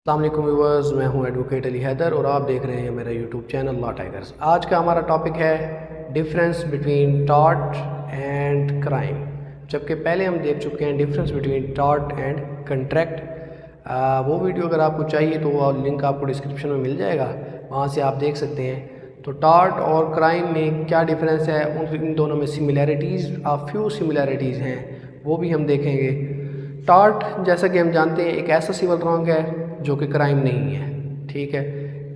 अस्सलाम वालेकुम व्यूअर्स, मैं हूं एडवोकेट अली हैदर और आप देख रहे हैं मेरा यूट्यूब चैनल लॉ टाइगर्स। आज का हमारा टॉपिक है difference between tort and crime. जबकि पहले हम देख चुके हैं difference between tort and contract. वो वीडियो अगर आपको चाहिए तो वो लिंक आपको डिस्क्रिप्शन में मिल जाएगा, वहाँ से आप देख सकते हैं। तो टॉर्ट और क्राइम में क्या डिफरेंस है, इन दोनों में सिमिलैरिटीज़ फ्यू सिमिलैरिटीज़ हैं, वो भी हम देखेंगे। टॉर्ट जैसा कि हम जानते हैं एक ऐसा सिविल रॉन्ग है जो कि क्राइम नहीं है। ठीक है,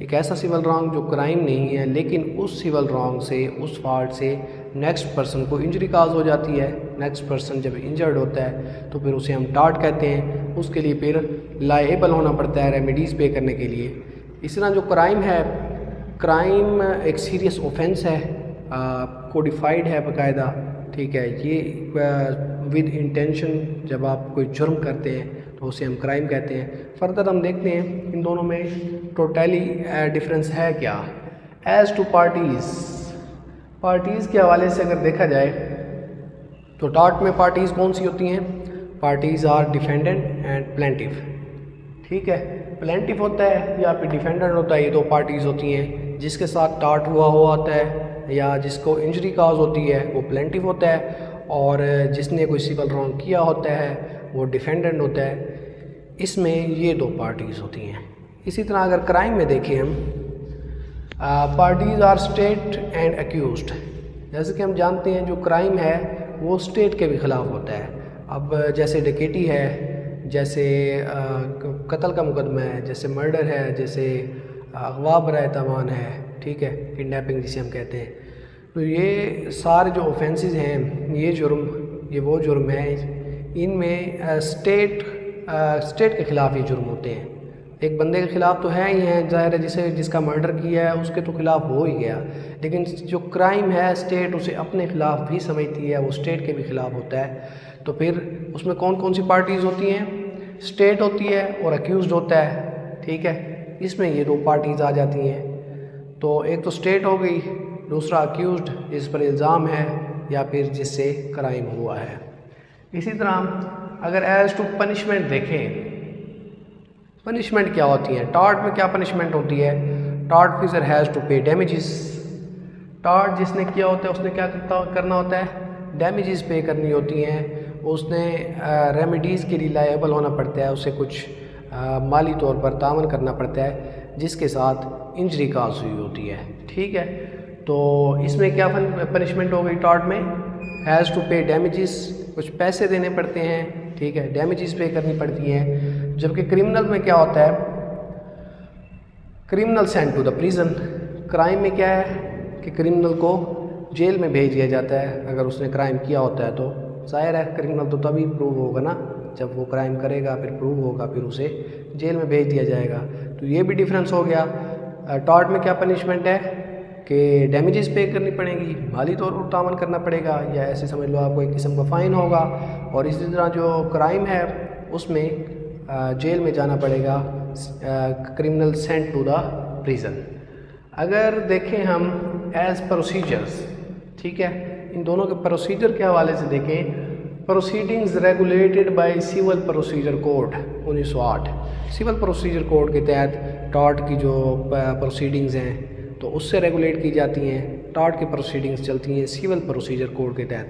एक ऐसा सिविल रॉन्ग जो क्राइम नहीं है, लेकिन उस सिविल रॉन्ग से, उस फॉल्ट से नेक्स्ट पर्सन को इंजरी काज हो जाती है। नेक्स्ट पर्सन जब इंजर्ड होता है तो फिर उसे हम टॉर्ट कहते हैं। उसके लिए फिर लायबल होना पड़ता है रेमेडीज़ पे करने के लिए। इस तरह जो क्राइम है, क्राइम एक सीरियस ऑफेंस है, कोडिफाइड है बाकायदा। ठीक है, ये विद इंटेंशन जब आप कोई जुर्म करते हैं तो उसे हम क्राइम कहते हैं। फर्दर हम देखते हैं इन दोनों में टोटली डिफरेंस है क्या। एज़ टू पार्टीज़ के हवाले से अगर देखा जाए तो टॉर्ट में पार्टीज़ कौन सी होती हैं? Parties are defendant and plaintiff. ठीक है, प्लेंटिफ होता है या फिर डिफेंडेंट होता है, ये दो पार्टीज़ होती हैं। जिसके साथ टॉर्ट हुआ होता है या जिसको इंजरी काज होती है वो प्लेंटिफ होता है, और जिसने कोई सिविल रॉन्ग किया होता है वो डिफेंडेंट होता है। इसमें ये दो पार्टीज़ होती हैं। इसी तरह अगर क्राइम में देखें हम, parties are state and accused. जैसे कि हम जानते हैं जो क्राइम है वो स्टेट के भी ख़िलाफ़ होता है। अब जैसे डकैती है, जैसे कत्ल का मुकदमा है, जैसे मर्डर है, जैसे अगवा बराए तमान है, ठीक है, किडनैपिंग जिसे हम कहते हैं। तो ये सारे जो ऑफेंसेस हैं, ये जुर्म, ये वो जुर्म है, इनमें स्टेट के ख़िलाफ़ ये जुर्म होते हैं। एक बंदे के ख़िलाफ़ तो है ही है, ज़ाहिर है जिसका मर्डर किया है उसके तो ख़िलाफ़ हो ही गया। लेकिन जो क्राइम है स्टेट उसे अपने ख़िलाफ़ भी समझती है, वो स्टेट के भी ख़िलाफ़ होता है। तो फिर उसमें कौन कौन सी पार्टीज़ होती हैं? स्टेट होती है और अक्यूज़ड होता है। ठीक है, इसमें ये दो पार्टीज़ आ जाती हैं। तो एक तो स्टेट हो गई, दूसरा अक्यूज़ड जिस पर इल्ज़ाम है या फिर जिससे क्राइम हुआ है। इसी तरह अगर एज़ टू पनिशमेंट देखें, पनिशमेंट क्या होती है? टॉर्ट में क्या पनिशमेंट होती है? टॉर्ट ऑफिसर हैज़ टू पे डैमेजेस। टॉर्ट जिसने किया होता है उसने क्या करना होता है? डैमेजेस पे करनी होती हैं। उसने रेमेडीज़ के लिए लायबल होना पड़ता है, उसे कुछ माली तौर पर तामन करना पड़ता है जिसके साथ इंजरी काज हुई होती है। ठीक है, तो इसमें क्या पनिशमेंट हो गई? टॉर्ट में हैज़ टू पे डैमेजेस, कुछ पैसे देने पड़ते हैं। ठीक है, डैमेजेस पे करनी पड़ती हैं। जबकि क्रिमिनल में क्या होता है? Criminal sent to the prison. Crime में क्या है कि क्रिमिनल को जेल में भेज दिया जाता है अगर उसने क्राइम किया होता है। तो जाहिर है क्रिमिनल तो तभी प्रूव होगा ना, जब वो क्राइम करेगा फिर प्रूव होगा, फिर उसे जेल में भेज दिया जाएगा। तो ये भी डिफरेंस हो गया। टॉर्ट में क्या पनिशमेंट है कि डैमेजेस पे करनी पड़ेगी, माली तौर पर तामन करना पड़ेगा, या ऐसे समझ लो आपको एक किस्म का फ़ाइन होगा। और इसी तरह जो क्राइम है उसमें जेल में जाना पड़ेगा, criminal sent to the prison. अगर देखें हम एज़ प्रोसीजर्स, ठीक है, इन दोनों के प्रोसीजर के हवाले से देखें, proceedings regulated by civil procedure code 1908। Civil procedure code के तहत टॉर्ट की जो प्रोसीडिंग्स हैं तो उससे रेगुलेट की जाती हैं। टॉर्ट की प्रोसीडिंग्स चलती हैं सिविल प्रोसीजर कोड के तहत,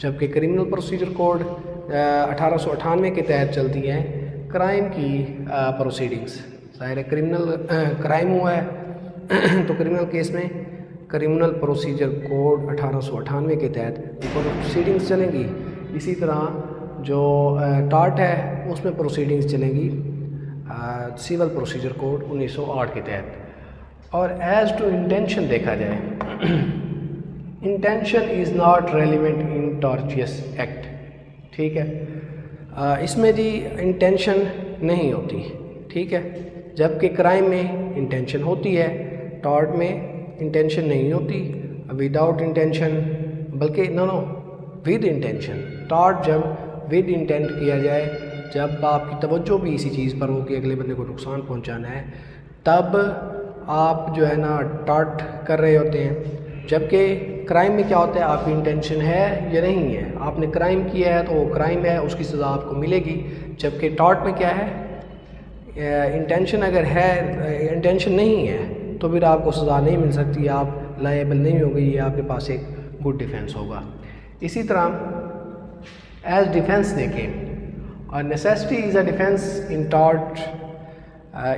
जबकि क्रिमिनल प्रोसीजर कोड 1898 के तहत चलती हैं क्राइम की प्रोसीडिंग्स। ज़ाहिर है क्रिमिनल क्राइम हुआ है तो क्रिमिनल केस में क्रिमिनल प्रोसीजर कोड 1898 के तहत प्रोसीडिंग्स चलेंगी। इसी तरह जो टॉर्ट है उसमें प्रोसीडिंग्स चलेंगी सिविल प्रोसीजर कोड 1908 के तहत। और एज़ टू इंटेंशन देखा जाए, intention is not relevant in tortious act. ठीक है, इसमें जी इंटेंशन नहीं होती। ठीक है, जबकि क्राइम में इंटेंशन होती है, टॉर्ट में इंटेंशन नहीं होती, विदाउट इंटेंशन, बल्कि नो विद इंटेंशन। टॉर्ट जब विद इंटेंट किया जाए, जब आपकी तवज्जो भी इसी चीज़ पर हो कि अगले बंदे को नुकसान पहुंचाना है, तब आप जो है ना टॉर्ट कर रहे होते हैं। जबकि क्राइम में क्या होता है, आपकी इंटेंशन है या नहीं है, आपने क्राइम किया है तो वो क्राइम है, उसकी सज़ा आपको मिलेगी। जबकि टॉर्ट में क्या है, इंटेंशन अगर है, इंटेंशन नहीं है, तो फिर आपको सज़ा नहीं मिल सकती, आप लायबल नहीं होगी, ये आपके पास एक गुड डिफेंस होगा। इसी तरह एज डिफेंस देखें, और necessity is a defence in tort.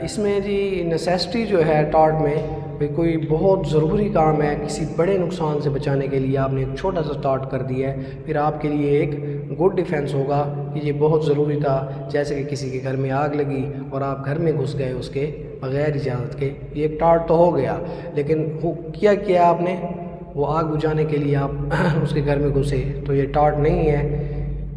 इसमें जी नेसेसिटी जो है टॉर्ट में, भाई कोई बहुत ज़रूरी काम है, किसी बड़े नुकसान से बचाने के लिए आपने एक छोटा सा टॉर्ट कर दिया है, फिर आपके लिए एक गुड डिफेंस होगा कि ये बहुत ज़रूरी था। जैसे कि किसी के घर में आग लगी और आप घर में घुस गए उसके बग़ैर इजाज़त के, ये एक टॉर्ट तो हो गया, लेकिन वो किया आपने, वो आग बुझाने के लिए आप उसके घर में घुसे, तो ये टॉर्ट नहीं है,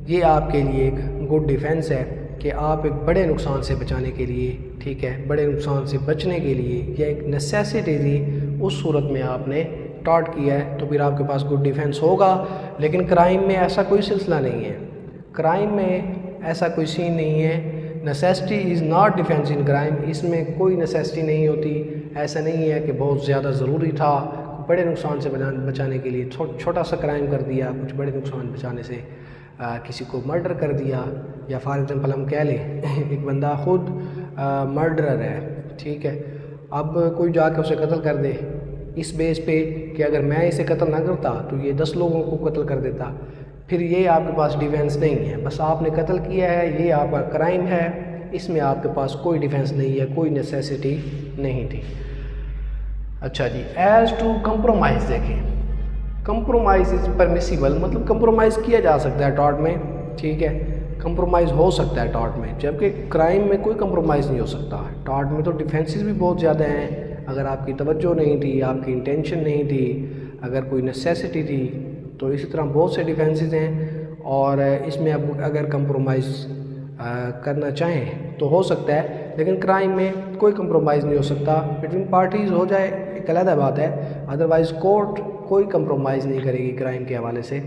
ये आपके लिए एक गुड डिफेंस है कि आप एक बड़े नुकसान से बचाने के लिए, ठीक है, बड़े नुकसान से बचने के लिए यह एक नेसेसिटी थी, उस सूरत में आपने टॉर्ट किया है, तो फिर आपके पास गुड डिफेंस होगा। लेकिन क्राइम में ऐसा कोई सिलसिला नहीं है, क्राइम में ऐसा कोई सीन नहीं है। Necessity is not defence in crime, इसमें कोई नेसेसिटी नहीं होती। ऐसा नहीं है कि बहुत ज़्यादा ज़रूरी था, बड़े नुकसान से बचाने के लिए छोटा सा क्राइम कर दिया, कुछ बड़े नुकसान बचाने से किसी को मर्डर कर दिया, या फॉर एग्ज़ाम्पल हम कह लें एक बंदा खुद मर्डरर है, ठीक है, अब कोई जाके उसे कत्ल कर दे इस बेस पे कि अगर मैं इसे कत्ल ना करता तो ये 10 लोगों को कत्ल कर देता, फिर ये आपके पास डिफेंस नहीं है। बस आपने कत्ल किया है, ये आपका क्राइम है, इसमें आपके पास कोई डिफेंस नहीं है, कोई नेसेसिटी नहीं थी। अच्छा जी, एज़ टू कंप्रोमाइज़ देखें, कंप्रोमाइज़ इज़ परमिसिबल, मतलब कंप्रोमाइज़ किया जा सकता है टॉर्ट में, ठीक है, कंप्रोमाइज़ हो सकता है टॉर्ट में, जबकि क्राइम में कोई कंप्रोमाइज़ नहीं हो सकता। टॉर्ट में तो डिफेंसेस भी बहुत ज़्यादा हैं, अगर आपकी तवज्जो नहीं थी, आपकी इंटेंशन नहीं थी, अगर कोई नेसेसिटी थी, तो इसी तरह बहुत से डिफेंसेस हैं, और इसमें अब अगर कंप्रोमाइज़ करना चाहें तो हो सकता है, लेकिन क्राइम में कोई कंप्रोमाइज़ नहीं हो सकता। बिटवीन पार्टीज़ हो जाए एक अलग बात है, अदरवाइज़ कोर्ट कोई कंप्रोमाइज़ नहीं करेगी क्राइम के हवाले से।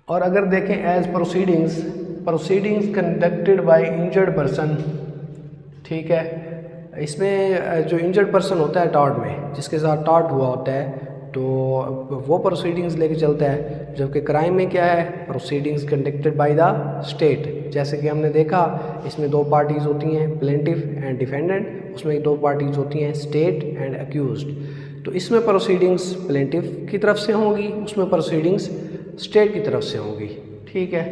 और अगर देखें as proceedings conducted by injured person, ठीक है, इसमें जो इंजर्ड पर्सन होता है टॉर्ट में, जिसके साथ टॉर्ट हुआ होता है, तो वो प्रोसीडिंग्स लेके चलता है, जबकि क्राइम में क्या है, proceedings conducted by the state. जैसे कि हमने देखा इसमें दो पार्टीज़ होती हैं, प्लेंटिफ एंड डिफेंडेंट, उसमें दो पार्टीज़ होती हैं, स्टेट एंड अक्यूज्ड। तो इसमें प्रोसीडिंग्स प्लेंटिफ की तरफ से होंगी, उसमें प्रोसीडिंग्स स्टेट की तरफ से होंगी, ठीक है।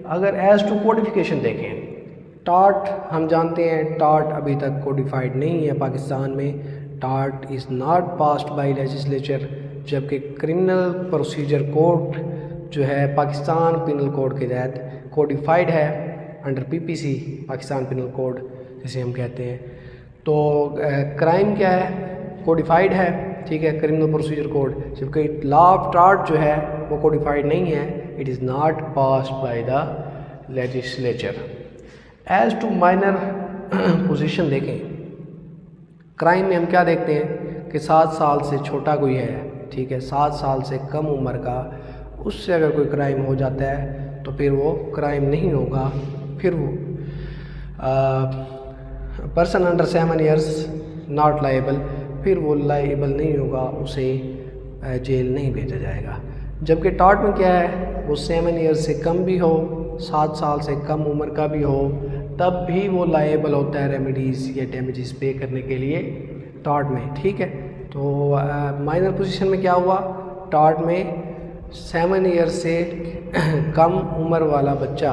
अगर एज टू कोडिफिकेशन देखें, टॉर्ट हम जानते हैं, टॉर्ट अभी तक कोडिफाइड नहीं है पाकिस्तान में, tort is not passed bye legislature, जबकि क्रिमिनल प्रोसीजर कोड जो है पाकिस्तान पिनल कोड के तहत कोडिफाइड है under PPC, Pakistan penal code जिसे हम कहते हैं। तो क्राइम क्या है, कोडिफाइड है, ठीक है, क्रिमिनल प्रोसीजर कोड, जबकि लॉ ऑफ टॉर्ट जो है वो कोडिफाइड नहीं है, it is not passed by the legislature. As to minor position देखें, क्राइम में हम क्या देखते हैं कि 7 साल से छोटा कोई है, ठीक है, 7 साल से कम उम्र का, उससे अगर कोई क्राइम हो जाता है तो फिर वो क्राइम नहीं होगा, फिर वो person under 7 years not liable, फिर वो लाइबल नहीं होगा, उसे जेल नहीं भेजा जाएगा। जबकि टॉर्ट में क्या है, वो 7 years से कम भी हो, 7 साल से कम उम्र का भी हो, तब भी वो लाइबल होता है रेमेडीज़ या डैमेजेस पे करने के लिए टॉर्ट में, ठीक है। तो माइनर पोजीशन में क्या हुआ, टॉर्ट में 7 years से कम उम्र वाला बच्चा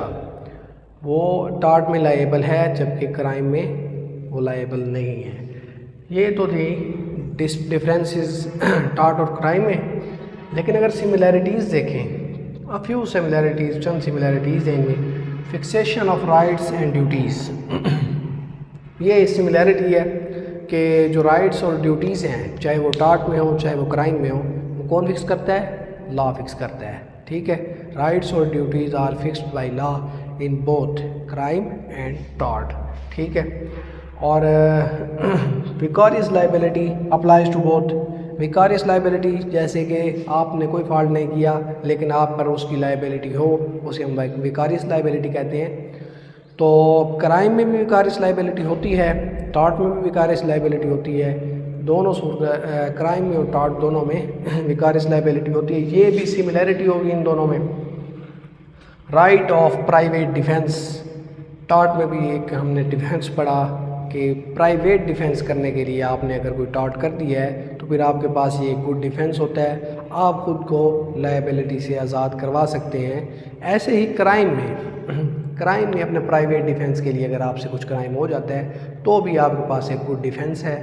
वो टॉर्ट में लाइबल है, जबकि क्राइम में वो लाइबल नहीं है। ये तो थी डिफरेंसेस टॉर्ट और क्राइम में। लेकिन अगर सिमिलैरिटीज़ देखें, a few similarities, Chand similarities हैं इनमें। Fixation of rights and duties, ये सिमिलैरिटी है कि जो राइट्स और ड्यूटीज़ हैं, चाहे वो टॉर्ट में हो चाहे वो क्राइम में हो, वो कौन फिक्स करता है, लॉ फिक्स करता है, ठीक है। राइट्स और duties are fixed by law in both crime and tort, ठीक है। और vicarious liability applies to both. Vicarious liability जैसे कि आपने कोई फॉल्ट नहीं किया लेकिन आप पर उसकी लाइबिलिटी हो, उसे हम विकारियस लाइबिलिटी कहते हैं। तो क्राइम में भी विकारियस लाइबिलिटी होती है, टॉर्ट में भी विकारियस लाइबिलिटी होती है, दोनों क्राइम में और टॉर्ट दोनों में विकारियस लाइबिलिटी होती है। ये भी सिमिलैरिटी होगी इन दोनों में। Right of private defence, tort में भी एक हमने डिफेंस पढ़ा कि प्राइवेट डिफेंस करने के लिए आपने अगर कोई टॉर्ट कर दिया है तो फिर आपके पास ये गुड डिफेंस होता है, आप ख़ुद को लायबिलिटी से आज़ाद करवा सकते हैं। ऐसे ही क्राइम में अपने प्राइवेट डिफेंस के लिए अगर आपसे कुछ क्राइम हो जाता है तो भी आपके पास एक गुड डिफेंस है,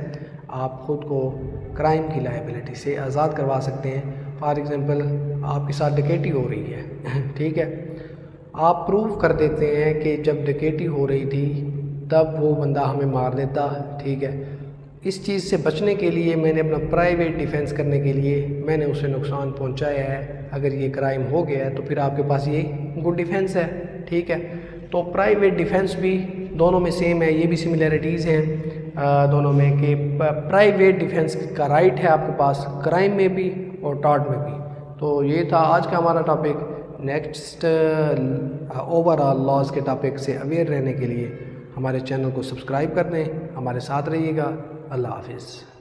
आप ख़ुद को क्राइम की लायबिलिटी से आज़ाद करवा सकते हैं। फॉर एग्ज़ाम्पल आपके साथ डकैती हो रही है, ठीक है, आप प्रूव कर देते हैं कि जब डकैती हो रही थी तब वो बंदा हमें मार देता, ठीक है। इस चीज़ से बचने के लिए मैंने अपना प्राइवेट डिफेंस करने के लिए मैंने उसे नुकसान पहुंचाया है, अगर ये क्राइम हो गया है तो फिर आपके पास ये गुड डिफेंस है, ठीक है। तो प्राइवेट डिफेंस भी दोनों में सेम है, ये भी सिमिलैरिटीज़ हैं दोनों में कि प्राइवेट डिफेंस का राइट है आपके पास क्राइम में भी और टॉर्ट में भी। तो ये था आज का हमारा टॉपिक। नेक्स्ट ओवरऑल लॉज के टॉपिक से अवेयर रहने के लिए हमारे चैनल को सब्सक्राइब कर दें, हमारे साथ रहिएगा। अल्लाह हाफिज़।